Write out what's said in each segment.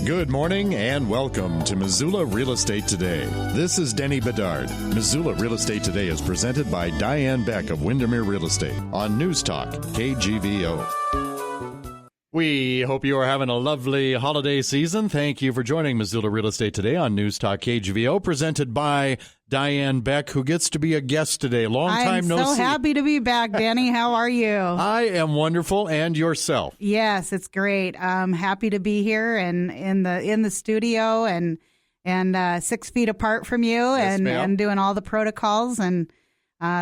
Good morning and welcome to Missoula Real Estate Today. This is Denny Bedard. Missoula Real Estate Today is presented by Diane Beck of Windermere Real Estate on News Talk, KGVO. We hope you are having a lovely holiday season. Thank you for joining Missoula Real Estate Today on News Talk KGVO, presented by Diane Beck, who gets to be a guest today. Long time no see. I'm so happy to be back, Danny. How are you? I am wonderful, and yourself? Yes, it's great. I'm happy to be here and in the studio and 6 feet apart from you, yes, and doing all the protocols and.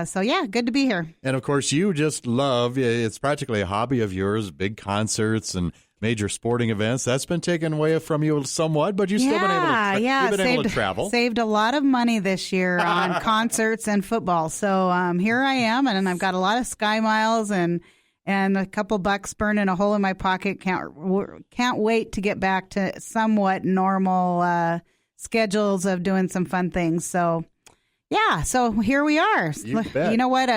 So, yeah, good to be here. And, of course, you just love, it's practically a hobby of yours, big concerts and major sporting events. That's been taken away from you somewhat, but you've still been able to travel. Saved a lot of money this year on concerts and football. So here I am, and I've got a lot of Sky Miles and a couple bucks burning a hole in my pocket. Can't wait to get back to somewhat normal schedules of doing some fun things. So. Yeah, so here we are. You bet. You know what?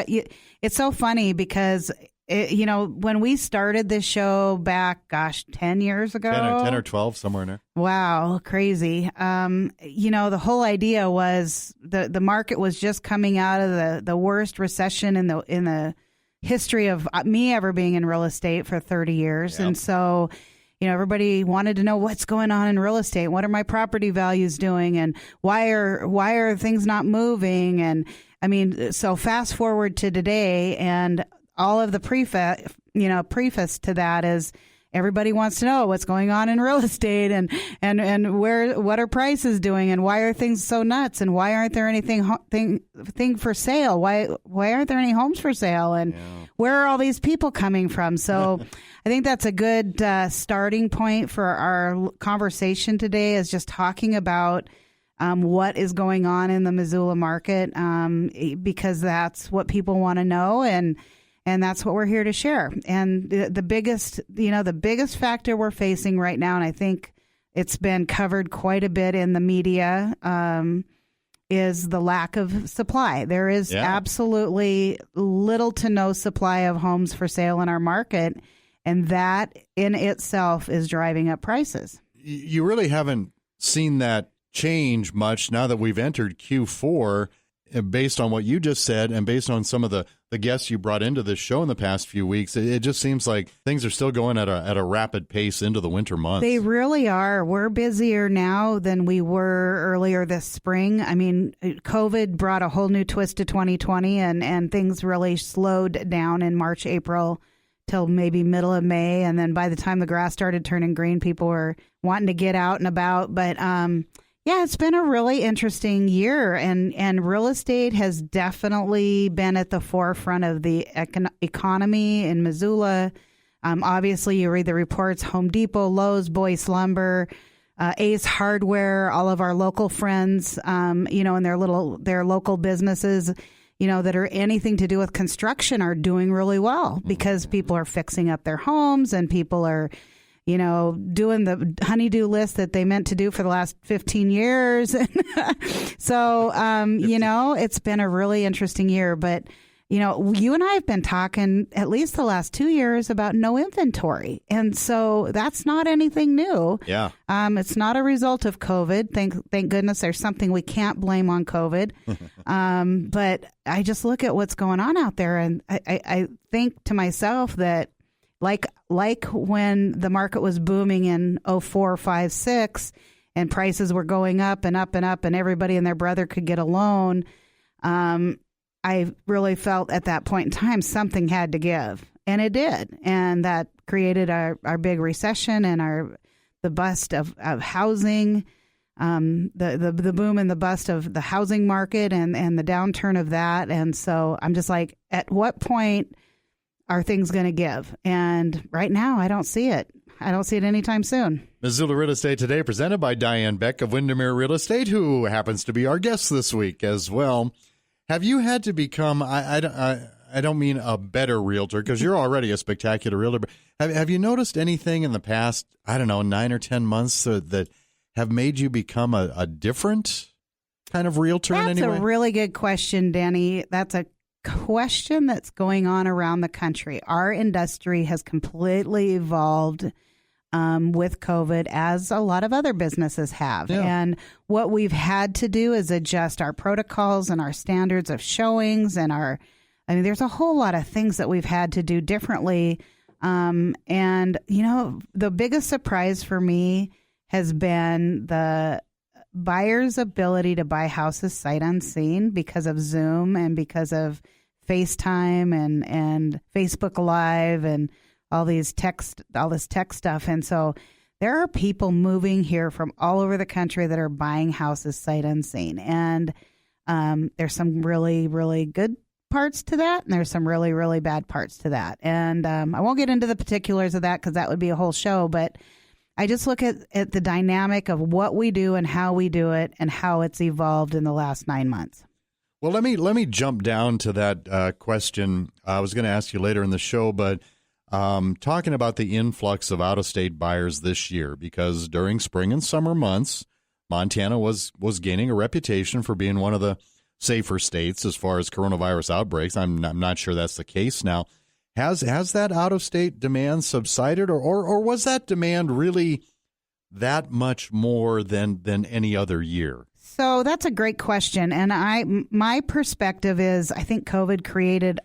It's so funny because, when we started this show back, 10 years ago. 10 or 12, somewhere in there. Wow, crazy. The whole idea was the market was just coming out of the worst recession in the history of me ever being in real estate for 30 years. Yep. And so... everybody wanted to know what's going on in real estate. What are my property values doing, and why are things not moving? And I mean, so fast forward to today, and all of the preface to that is everybody wants to know what's going on in real estate and what are prices doing, and why are things so nuts, and why aren't there thing for sale? Why aren't there any homes for sale? And where are all these people coming from? So I think that's a good starting point for our conversation today, is just talking about what is going on in the Missoula market, because that's what people want to know, and that's what we're here to share. And the biggest factor we're facing right now, and I think it's been covered quite a bit in the media, is the lack of supply. There is absolutely little to no supply of homes for sale in our market, and that in itself is driving up prices. You really haven't seen that change much now that we've entered Q4, based on what you just said and based on some of the guests you brought into this show in the past few weeks. It just seems like things are still going at a rapid pace into the winter months. They really are. We're busier now than we were earlier this spring. I mean, COVID brought a whole new twist to 2020, and things really slowed down in March, April, till maybe middle of May. And then by the time the grass started turning green, people were wanting to get out and about. But it's been a really interesting year, and real estate has definitely been at the forefront of the economy in Missoula. Obviously, you read the reports: Home Depot, Lowe's, Boyce Lumber, Ace Hardware, all of our local friends, and their local businesses, that are anything to do with construction are doing really well, because people are fixing up their homes, and people are doing the honey-do list that they meant to do for the last 15 years. So, it's been a really interesting year. But, you and I have been talking at least the last 2 years about no inventory. And so that's not anything new. Yeah. It's not a result of COVID. Thank goodness there's something we can't blame on COVID. But I just look at what's going on out there, and I think to myself that, like when the market was booming in 04, 05, 06, and prices were going up and up and up, and everybody and their brother could get a loan, I really felt at that point in time something had to give, and it did, and that created our big recession and the bust of housing, the boom and the bust of the housing market, and the downturn of that. And so I'm just like, at what point are things going to give? And right now, I don't see it. I don't see it anytime soon. Missoula Real Estate Today, presented by Diane Beck of Windermere Real Estate, who happens to be our guest this week as well. Have you had to become, I don't mean a better realtor, because you're already a spectacular realtor, but have you noticed anything in the past, 9 or 10 months that have made you become a different kind of realtor in any way? That's a really good question, Danny. That's a question that's going on around the country. Our industry has completely evolved with COVID, as a lot of other businesses have. Yeah. And what we've had to do is adjust our protocols and our standards of showings and there's a whole lot of things that we've had to do differently. And, the biggest surprise for me has been the buyers' ability to buy houses sight unseen because of Zoom and because of FaceTime and Facebook Live and all this tech stuff. And so there are people moving here from all over the country that are buying houses sight unseen. And there's some really, really good parts to that, and there's some really, really bad parts to that. And I won't get into the particulars of that because that would be a whole show, but I just look at the dynamic of what we do and how we do it and how it's evolved in the last 9 months. Well, let me jump down to that question. I was going to ask you later in the show, but talking about the influx of out-of-state buyers this year, because during spring and summer months, Montana was gaining a reputation for being one of the safer states as far as coronavirus outbreaks. I'm not sure that's the case now. Has that out-of-state demand subsided, or was that demand really that much more than any other year? So that's a great question. And my perspective is I think COVID created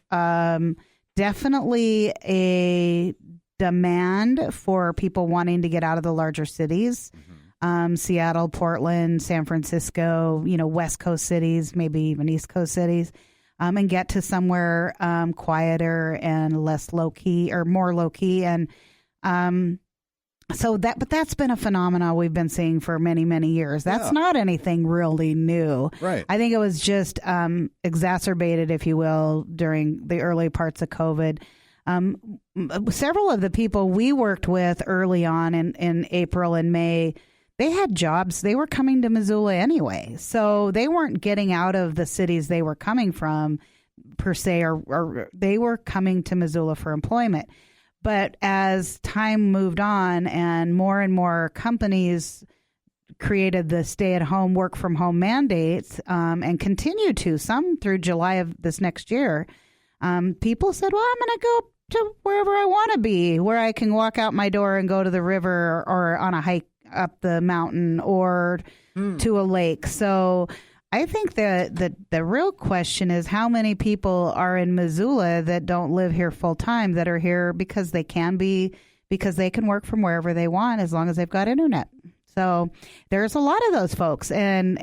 definitely a demand for people wanting to get out of the larger cities. Seattle, Portland, San Francisco, West Coast cities, maybe even East Coast cities, and get to somewhere quieter and less low key or more low key. And but that's been a phenomenon we've been seeing for many, many years. That's not anything really new. Right. I think it was just exacerbated, if you will, during the early parts of COVID. Several of the people we worked with early on in April and May, they had jobs. They were coming to Missoula anyway. So they weren't getting out of the cities they were coming from per se, or they were coming to Missoula for employment. But as time moved on and more companies created the stay-at-home, work-from-home mandates and continue to, some through July of this next year, people said, well, I'm going to go to wherever I want to be, where I can walk out my door and go to the river or on a hike up the mountain or to a lake. So I think the real question is how many people are in Missoula that don't live here full time, that are here because they can work from wherever they want as long as they've got internet. So there's a lot of those folks, and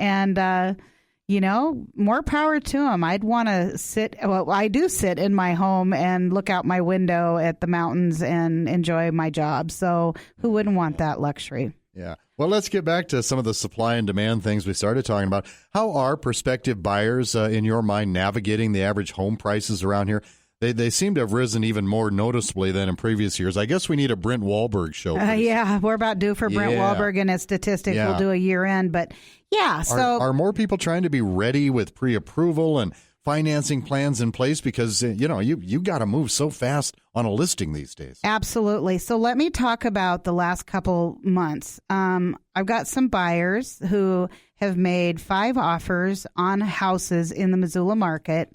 more power to them. I'd want to I do sit in my home and look out my window at the mountains and enjoy my job. So who wouldn't want that luxury? Yeah. Well, let's get back to some of the supply and demand things we started talking about. How are prospective buyers, in your mind, navigating the average home prices around here? They seem to have risen even more noticeably than in previous years. I guess we need a Brent Wahlberg show. Yeah, we're about due for Brent Wahlberg and his statistics. Yeah. We'll do a year end. But yeah, so are more people trying to be ready with pre-approval and financing plans in place? Because, you got to move so fast on a listing these days. Absolutely. So let me talk about the last couple months. I've got some buyers who have made 5 offers on houses in the Missoula market,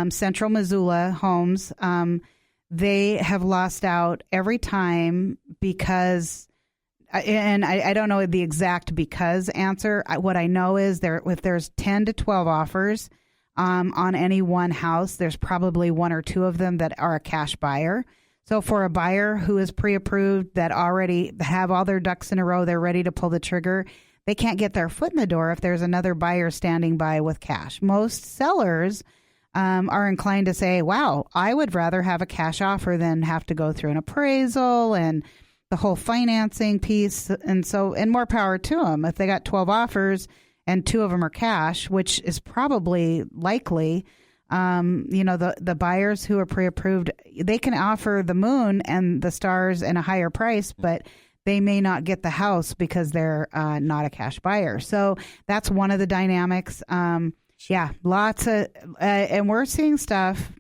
Central Missoula homes. They have lost out every time because, and I don't know the exact because answer. What I know is if there's 10 to 12 offers on any one house, there's probably 1 or 2 of them that are a cash buyer. So for a buyer who is pre-approved, that already have all their ducks in a row, they're ready to pull the trigger, they can't get their foot in the door if there's another buyer standing by with cash. Most sellers are inclined to say, wow, I would rather have a cash offer than have to go through an appraisal and the whole financing piece. And more power to them. If they got 12 offers and 2 of them are cash, which is probably likely, the buyers who are pre-approved, they can offer the moon and the stars and a higher price, but they may not get the house because they're not a cash buyer. So that's one of the dynamics. Lots of, and we're seeing stuff.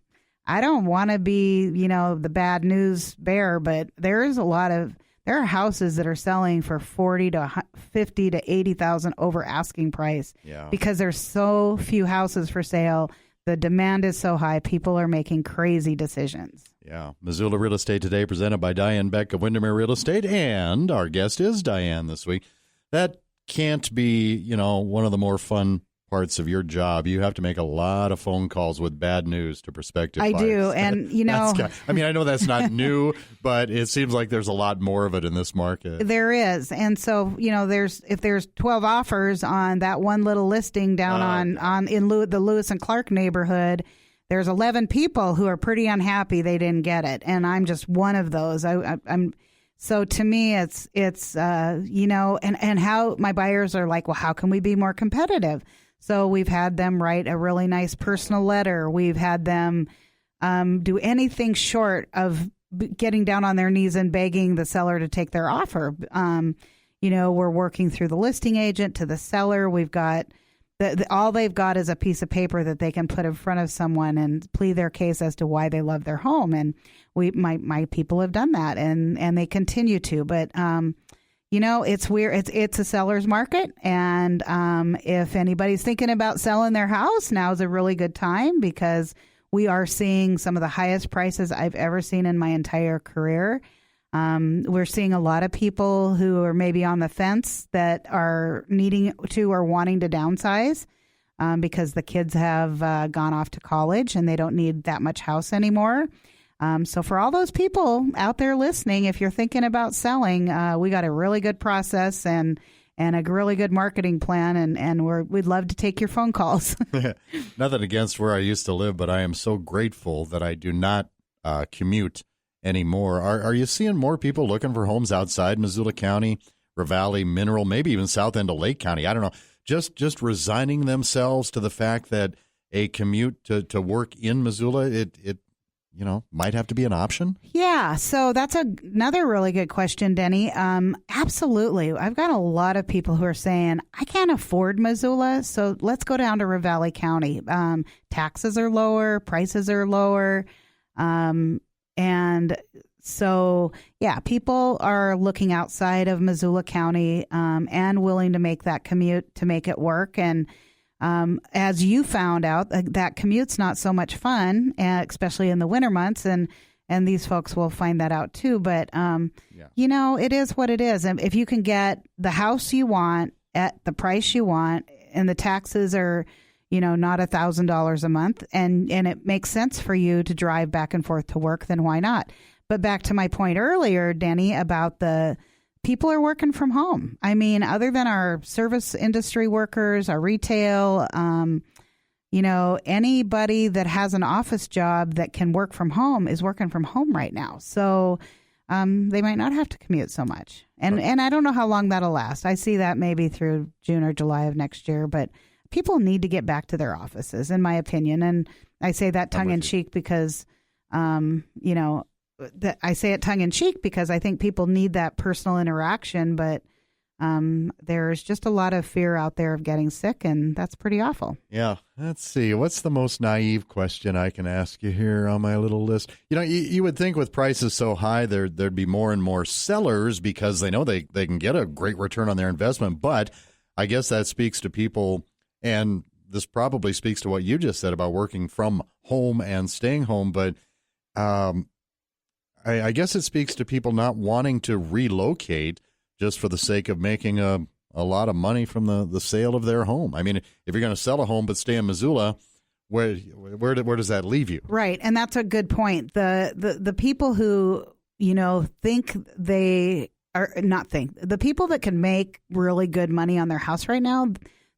I don't want to be, the bad news bear, but there are houses that are selling for $40,000 to $50,000 to $80,000 over asking price because there's so few houses for sale the demand is so high, people are making crazy decisions. Yeah. Missoula Real Estate Today, presented by Diane Beck of Windermere Real Estate, and our guest is Diane this week. That can't be, one of the more fun parts of your job. You have to make a lot of phone calls with bad news to prospective buyers. I do, and I know that's not new, but it seems like there's a lot more of it in this market. There is, and so if there's 12 offers on that one little listing down in the Lewis and Clark neighborhood, there's 11 people who are pretty unhappy they didn't get it, and I'm just one of those. I'm so to me, it's and how my buyers are like, well, how can we be more competitive? So we've had them write a really nice personal letter. We've had them do anything short of getting down on their knees and begging the seller to take their offer. We're working through the listing agent to the seller. We've got all they've got is a piece of paper that they can put in front of someone and plead their case as to why they love their home. And my people have done that, and they continue to. But it's weird. It's a seller's market, and if anybody's thinking about selling their house, now's a really good time because we are seeing some of the highest prices I've ever seen in my entire career. We're seeing a lot of people who are maybe on the fence that are needing to or wanting to downsize because the kids have gone off to college and they don't need that much house anymore. So for all those people out there listening, if you're thinking about selling, we got a really good process and a really good marketing plan, and we'd love to take your phone calls. Nothing against where I used to live, but I am so grateful that I do not commute anymore. Are you seeing more people looking for homes outside Missoula County, Ravalli, Mineral, maybe even south end of Lake County? I don't know. Just resigning themselves to the fact that a commute to work in Missoula, it might have to be an option? Yeah. So that's another really good question, Denny. Absolutely. I've got a lot of people who are saying, I can't afford Missoula, so let's go down to Ravalli County. Taxes are lower, prices are lower. And so, people are looking outside of Missoula County and willing to make that commute to make it work. And as you found out, that commute's not so much fun, especially in the winter months, and these folks will find that out too. But, it is what it is. And if you can get the house you want at the price you want, and the taxes are, not $1,000 a month, and it makes sense for you to drive back and forth to work, then why not? But back to my point earlier, Denny, about the people are working from home. I mean, other than our service industry workers, our retail, anybody that has an office job that can work from home is working from home right now. So they might not have to commute so much. And I don't know how long that'll last. I see that maybe through June or July of next year. But people need to get back to their offices, in my opinion. And I say that tongue in cheek because, I say it tongue in cheek because I think people need that personal interaction, but there's just a lot of fear out there of getting sick, and that's pretty awful. Yeah. Let's see. What's the most naive question I can ask you here on my little list? You would think with prices so high, there'd be more and more sellers because they know they can get a great return on their investment. But I guess that speaks to people, and this probably speaks to what you just said about working from home and staying home. But I guess it speaks to people not wanting to relocate just for the sake of making a lot of money from the sale of their home. I mean, if you're going to sell a home but stay in Missoula, where does that leave you? Right, and that's a good point. The people who think they are not think the people that can make really good money on their house right now,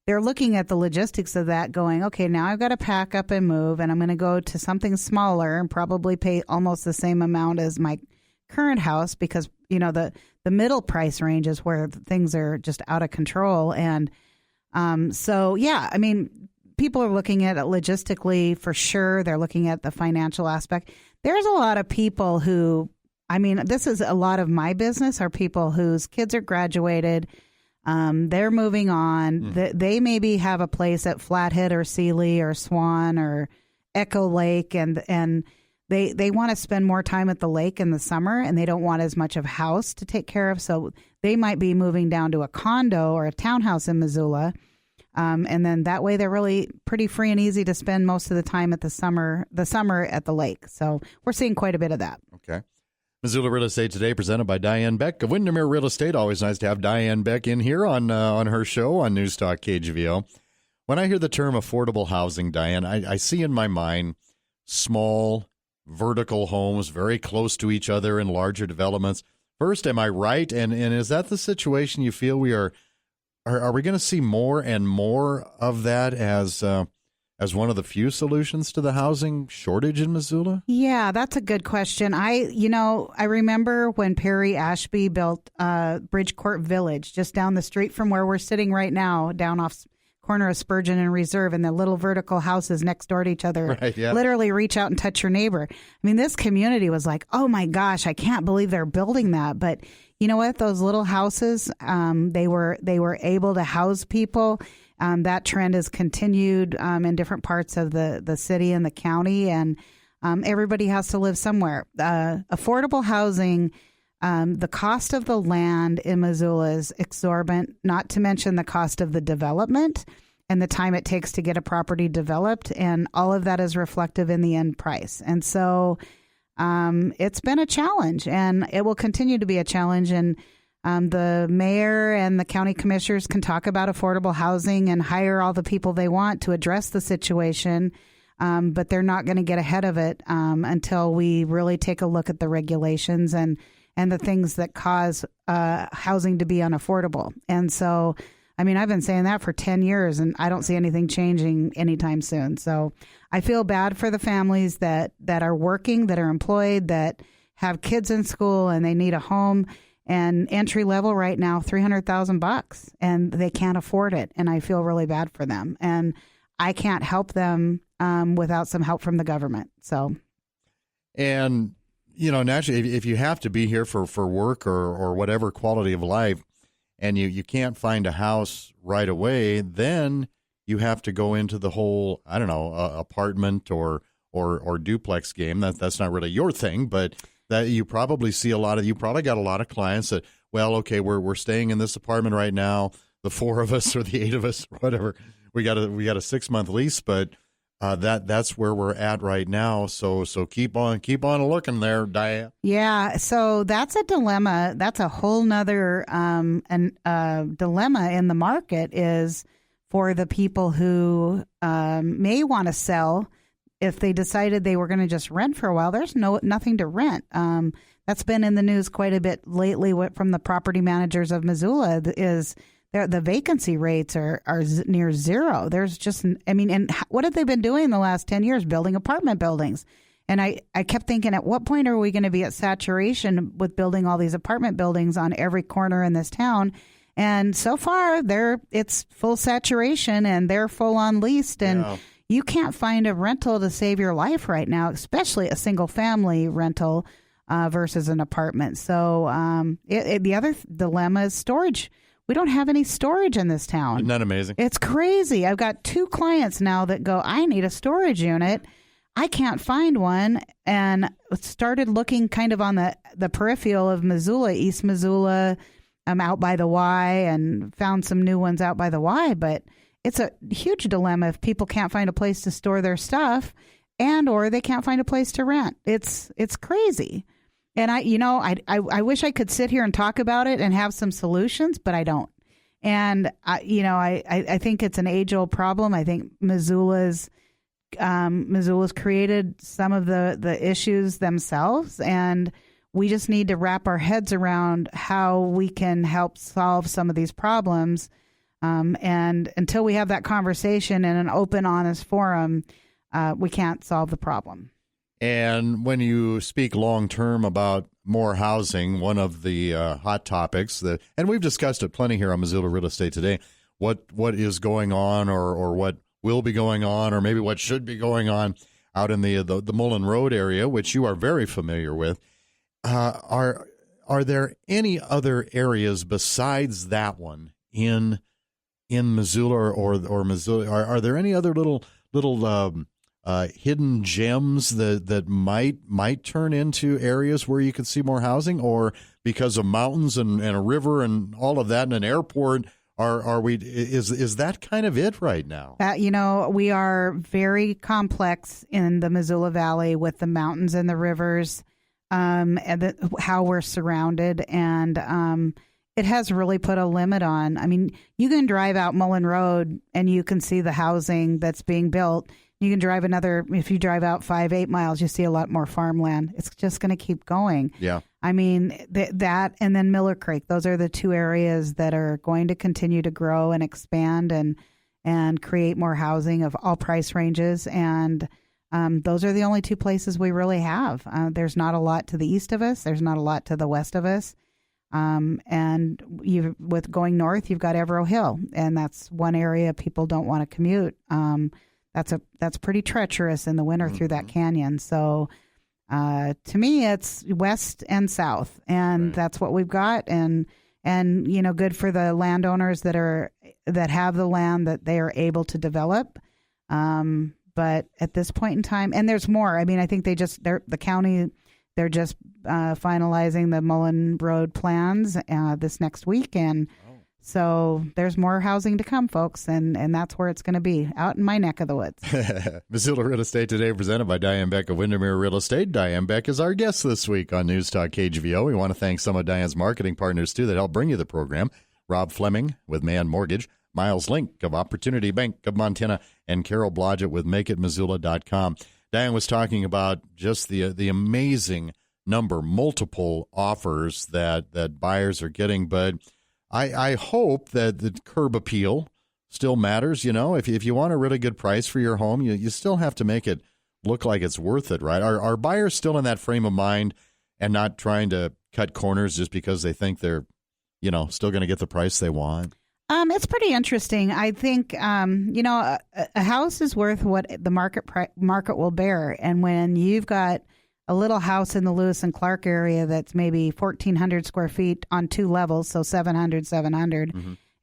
they're looking at the logistics of that going, okay, now I've got to pack up and move, and I'm going to go to something smaller and probably pay almost the same amount as my current house because, the middle price range is where things are just out of control. And people are looking at it logistically for sure. They're looking at the financial aspect. There's a lot of people who, this is a lot of my business, are people whose kids are graduated. They're moving on. They maybe have a place at Flathead or Sealy or Swan or Echo Lake, and they want to spend more time at the lake in the summer, and they don't want as much of a house to take care of. So they might be moving down to a condo or a townhouse in Missoula. And then that way they're really pretty free and easy to spend most of the time at the summer at the lake. So we're seeing quite a bit of that. Okay. Missoula Real Estate Today, presented by Diane Beck of Windermere Real Estate. Always nice to have Diane Beck in here on her show on News Talk KGVO. When I hear the term affordable housing, Diane, I see in my mind small, vertical homes very close to each other in larger developments. First, am I right? And is that the situation you feel we are we going to see more and more of that as one of the few solutions to the housing shortage in Missoula? Yeah, that's a good question. I remember when Perry Ashby built Bridgecourt Village just down the street from where we're sitting right now, down off corner of Spurgeon and Reserve, and the little vertical houses next door to each other. Right, yeah. Literally reach out and touch your neighbor. I mean, this community was like, oh my gosh, I can't believe they're building that. But you know what? Those little houses, they were able to house people. That trend has continued in different parts of the city and the county, and everybody has to live somewhere. Affordable housing, the cost of the land in Missoula is exorbitant, not to mention the cost of the development and the time it takes to get a property developed, and all of that is reflective in the end price. And so it's been a challenge, and it will continue to be a challenge. And the mayor and the county commissioners can talk about affordable housing and hire all the people they want to address the situation, but they're not going to get ahead of it until we really take a look at the regulations and the things that cause housing to be unaffordable. And so, I mean, I've been saying that for 10 years, and I don't see anything changing anytime soon. So I feel bad for the families that are working, that are employed, that have kids in school, and they need a home. And entry level right now, $300,000, and they can't afford it. And I feel really bad for them. And I can't help them without some help from the government. So, and naturally, if you have to be here for work or whatever quality of life, and you can't find a house right away, then you have to go into the whole, I don't know, apartment or duplex game. That's not really your thing, but that you probably see you probably got a lot of clients that, well, okay, we're staying in this apartment right now, the 4 of us or the 8 of us, whatever. We got a 6-month lease, but that's where we're at right now. So keep on looking there, Diane. Yeah. So that's a dilemma. That's a whole nother dilemma in the market is for the people who may want to sell. If they decided they were going to just rent for a while, there's nothing to rent. That's been in the news quite a bit lately from the property managers of Missoula is the vacancy rates are near zero. There's just, and what have they been doing in the last 10 years? Building apartment buildings. And I kept thinking, at what point are we going to be at saturation with building all these apartment buildings on every corner in this town? And so far, it's full saturation, and they're full on leased, and yeah. You can't find a rental to save your life right now, especially a single family rental versus an apartment. So the other dilemma is storage. We don't have any storage in this town. Isn't that amazing? It's crazy. I've got 2 clients now that go, I need a storage unit. I can't find one, and started looking kind of on the peripheral of Missoula, East Missoula. I'm out by the Y, and found some new ones out by the Y, but it's a huge dilemma if people can't find a place to store their stuff or they can't find a place to rent. It's crazy. And I wish I could sit here and talk about it and have some solutions, but I don't. And I think it's an age-old problem. I think Missoula's created some of the issues themselves, and we just need to wrap our heads around how we can help solve some of these problems. And until we have that conversation in an open, honest forum, we can't solve the problem. And when you speak long-term about more housing, one of the hot topics and we've discussed it plenty here on Missoula Real Estate Today, what is going on or what will be going on, or maybe what should be going on out in the Mullen Road area, which you are very familiar with. Are there any other areas besides that one in Missoula or Missoula? Are there any other little hidden gems that might turn into areas where you could see more housing, or because of mountains and a river and all of that and an airport, Are we? Is that kind of it right now? We are very complex in the Missoula Valley with the mountains and the rivers, and how we're surrounded, and it has really put a limit on. I mean, you can drive out Mullen Road and you can see the housing that's being built. You can drive if you drive out 5-8 miles, you see a lot more farmland. It's just going to keep going. Yeah. I mean, that and then Miller Creek, those are the two areas that are going to continue to grow and expand and create more housing of all price ranges. And those are the only two places we really have. There's not a lot to the east of us. There's not a lot to the west of us. And with going north, you've got Evero Hill, and that's one area people don't want to commute. That's pretty treacherous in the winter through that canyon. So to me, it's west and south, and that's what we've got. And good for the landowners that have the land that they are able to develop. But at this point in time, and there's more. I mean, I think the county. They're just finalizing the Mullen Road plans this next week, and so there's more housing to come, folks, and that's where it's going to be, out in my neck of the woods. Missoula Real Estate Today, presented by Diane Beck of Windermere Real Estate. Diane Beck is our guest this week on News Talk KGVO. We want to thank some of Diane's marketing partners, too, that help bring you the program. Rob Fleming with Man Mortgage, Miles Link of Opportunity Bank of Montana, and Carol Blodgett with MakeItMissoula.com. Diane was talking about just the amazing multiple offers that buyers are getting, but I hope that the curb appeal still matters. If you want a really good price for your home, you still have to make it look like it's worth it, right? Are buyers still in that frame of mind and not trying to cut corners just because they think they're, still going to get the price they want? It's pretty interesting. I think, a house is worth what the market will bear. And when you've got a little house in the Lewis and Clark area that's maybe 1,400 square feet on 2 levels, so 700,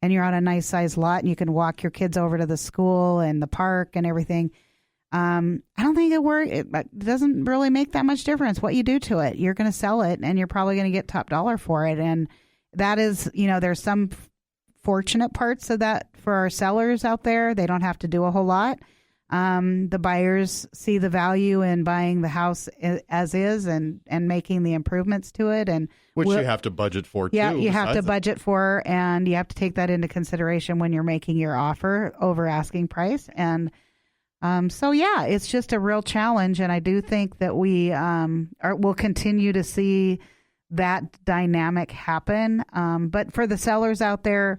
and you're on a nice sized lot and you can walk your kids over to the school and the park and everything, I don't think it doesn't really make that much difference what you do to it. You're going to sell it and you're probably going to get top dollar for it. And that is, there's some fortunate parts of that for our sellers out there. They don't have to do a whole lot. The buyers see the value in buying the house as is and making the improvements to it. And which you have to budget for, too. Yeah, you have to budget for, and you have to take that into consideration when you're making your offer over asking price. And it's just a real challenge. And I do think that we will continue to see that dynamic happen. But for the sellers out there,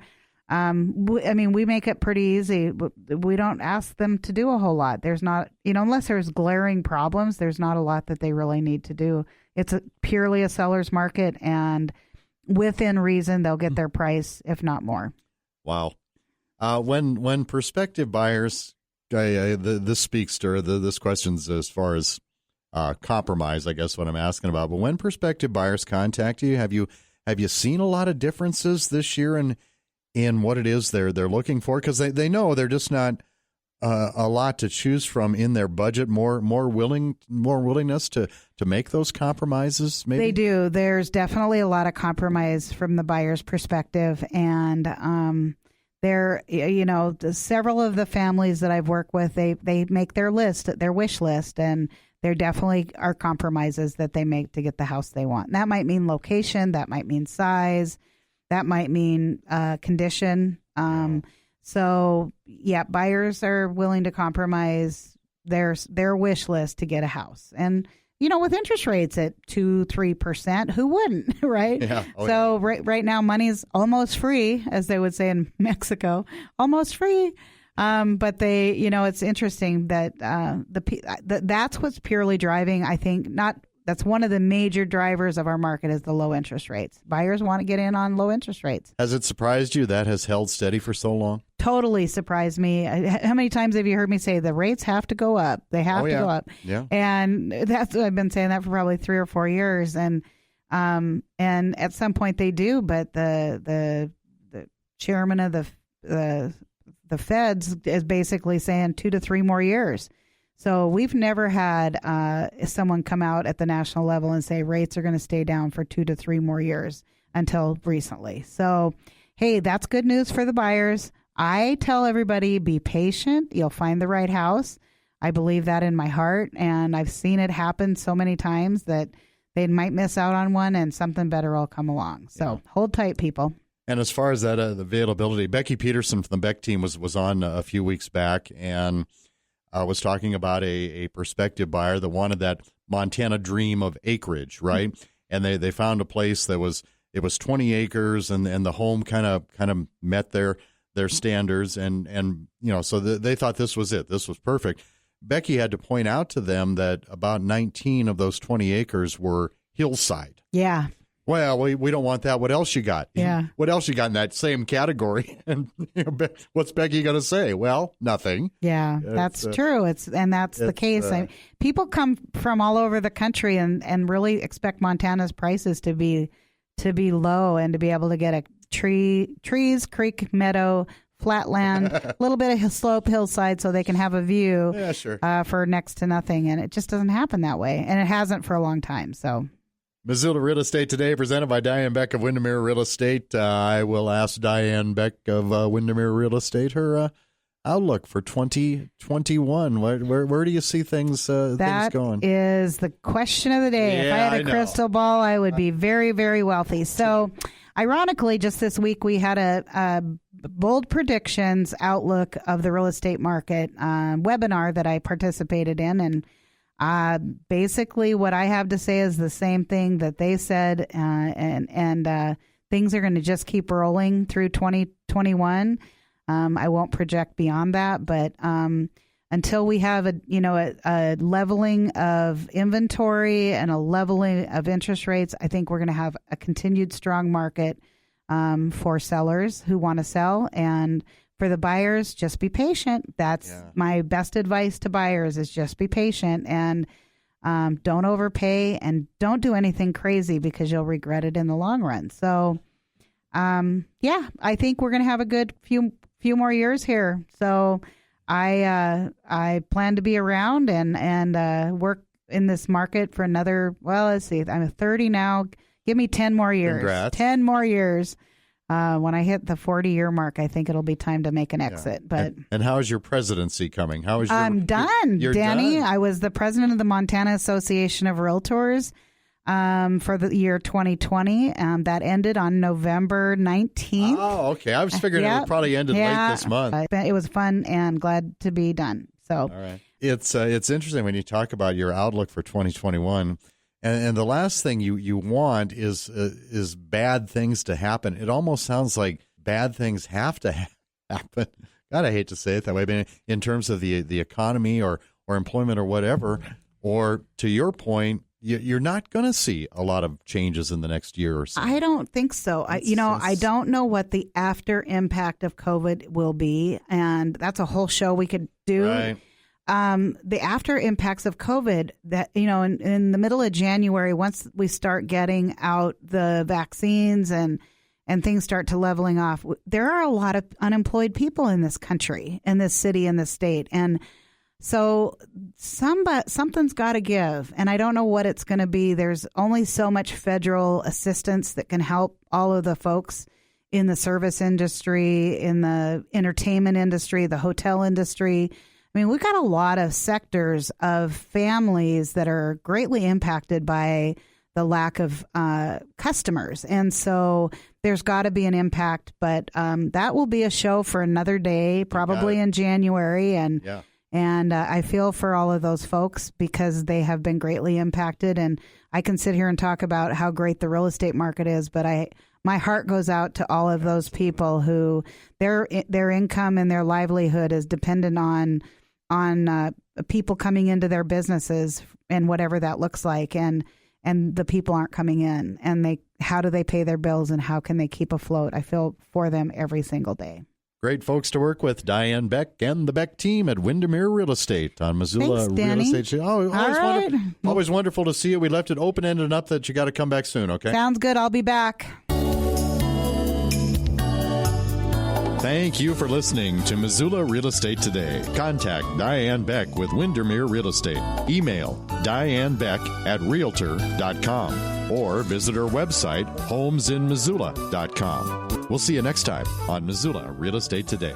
we make it pretty easy. We don't ask them to do a whole lot. There's not, unless there's glaring problems, there's not a lot that they really need to do. It's purely a seller's market, and within reason, they'll get their price, if not more. Wow. When prospective buyers, this speaks to this question's as far as compromise, I guess what I'm asking about. But when prospective buyers contact you, have you seen a lot of differences this year in what it is they're looking for? Because they know they're just not a lot to choose from in their budget. More willingness to make those compromises. Maybe they do. There's definitely a lot of compromise from the buyer's perspective, and several of the families that I've worked with, they make their wish list, and there definitely are compromises that they make to get the house they want. And that might mean location, that might mean size, that might mean condition. Buyers are willing to compromise their wish list to get a house. And, with interest rates at 2-3%, who wouldn't, right? Yeah. Right now, money's almost free, as they would say in Mexico, almost free. But it's interesting that that's what's purely driving, I think, that's one of the major drivers of our market is the low interest rates. Buyers want to get in on low interest rates. Has it surprised you that has held steady for so long? Totally surprised me. How many times have you heard me say the rates have to go up? They have to go up. Yeah. And I've been saying that for probably 3 or 4 years. And at some point they do, but the chairman of the Feds is basically saying 2 to 3 more years. So we've never had someone come out at the national level and say rates are going to stay down for 2 to 3 more years until recently. So hey, that's good news for the buyers. I tell everybody, be patient. You'll find the right house. I believe that in my heart, and I've seen it happen so many times that they might miss out on one and something better will come along. So hold tight, people. And as far as that availability, Becky Peterson from the Beck team was on a few weeks back and was talking about a prospective buyer that wanted that Montana dream of acreage, right? And they found a place that was 20 acres and the home kind of met their standards and so they thought this was it. This was perfect. Becky had to point out to them that about 19 of those 20 acres were hillside. Yeah. Well, we don't want that. What else you got? Yeah. What else you got in that same category? And what's Becky going to say? Well, nothing. Yeah, that's true. That's the case. People come from all over the country and really expect Montana's prices to be low and to be able to get a trees, creek, meadow, flatland, a little bit of slope, hillside, so they can have a view for next to nothing. And it just doesn't happen that way. And it hasn't for a long time. So, Missoula Real Estate Today, presented by Diane Beck of Windermere Real Estate. I will ask Diane Beck of Windermere Real Estate her outlook for 2021. Where do you see things going? That is the question of the day. Yeah, if I had a crystal ball, I would be very, very wealthy. So, ironically, just this week, we had a bold predictions outlook of the real estate market webinar that I participated in. And basically what I have to say is the same thing that they said. And things are going to just keep rolling through 2021. I won't project beyond that, but until we have a leveling of inventory and a leveling of interest rates, I think we're going to have a continued strong market for sellers who want to sell. And for the buyers, just be patient. That's my best advice to buyers is just be patient and don't overpay and don't do anything crazy because you'll regret it in the long run. So, I think we're going to have a good few more years here. So I plan to be around and work in this market for another, let's see, I'm 30 now. Give me 10 more years. Congrats. 10 more years. When I hit the 40-year mark, I think it'll be time to make an exit. But and how is your presidency coming? How is your? I'm done, you're Danny. done. I was the president of the Montana Association of Realtors for the year 2020. That ended on November 19th. Oh, okay. I was figuring it would probably ended late this month. It was fun and glad to be done. So, all right. It's interesting when you talk about your outlook for 2021. And the last thing you want is bad things to happen. It almost sounds like bad things have to happen. God, I hate to say it that way, but in terms of the economy or employment or whatever, or to your point, you're not going to see a lot of changes in the next year or so. I don't think so. I don't know what the after impact of COVID will be, and that's a whole show we could do. Right. The after impacts of COVID that, in the middle of January, once we start getting out the vaccines and things start to leveling off, there are a lot of unemployed people in this country, in this city, in this state. And so something's got to give. And I don't know what it's going to be. There's only so much federal assistance that can help all of the folks in the service industry, in the entertainment industry, the hotel industry. I mean, we've got a lot of sectors of families that are greatly impacted by the lack of customers. And so there's got to be an impact. But that will be a show for another day, probably in January. And I feel for all of those folks because they have been greatly impacted. And I can sit here and talk about how great the real estate market is, but my heart goes out to all of those people who their income and their livelihood is dependent on people coming into their businesses and whatever that looks like, and the people aren't coming in, and how do they pay their bills and how can they keep afloat? I feel for them every single day. Great folks to work with, Diane Beck and the Beck team at Windermere Real Estate on Missoula Real Estate. Always wonderful to see you. We left it open-ended enough that you got to come back soon, okay? Sounds good. I'll be back. Thank you for listening to Missoula Real Estate Today. Contact Diane Beck with Windermere Real Estate. Email dianebeck@realtor.com or visit her website, homesinmissoula.com. We'll see you next time on Missoula Real Estate Today.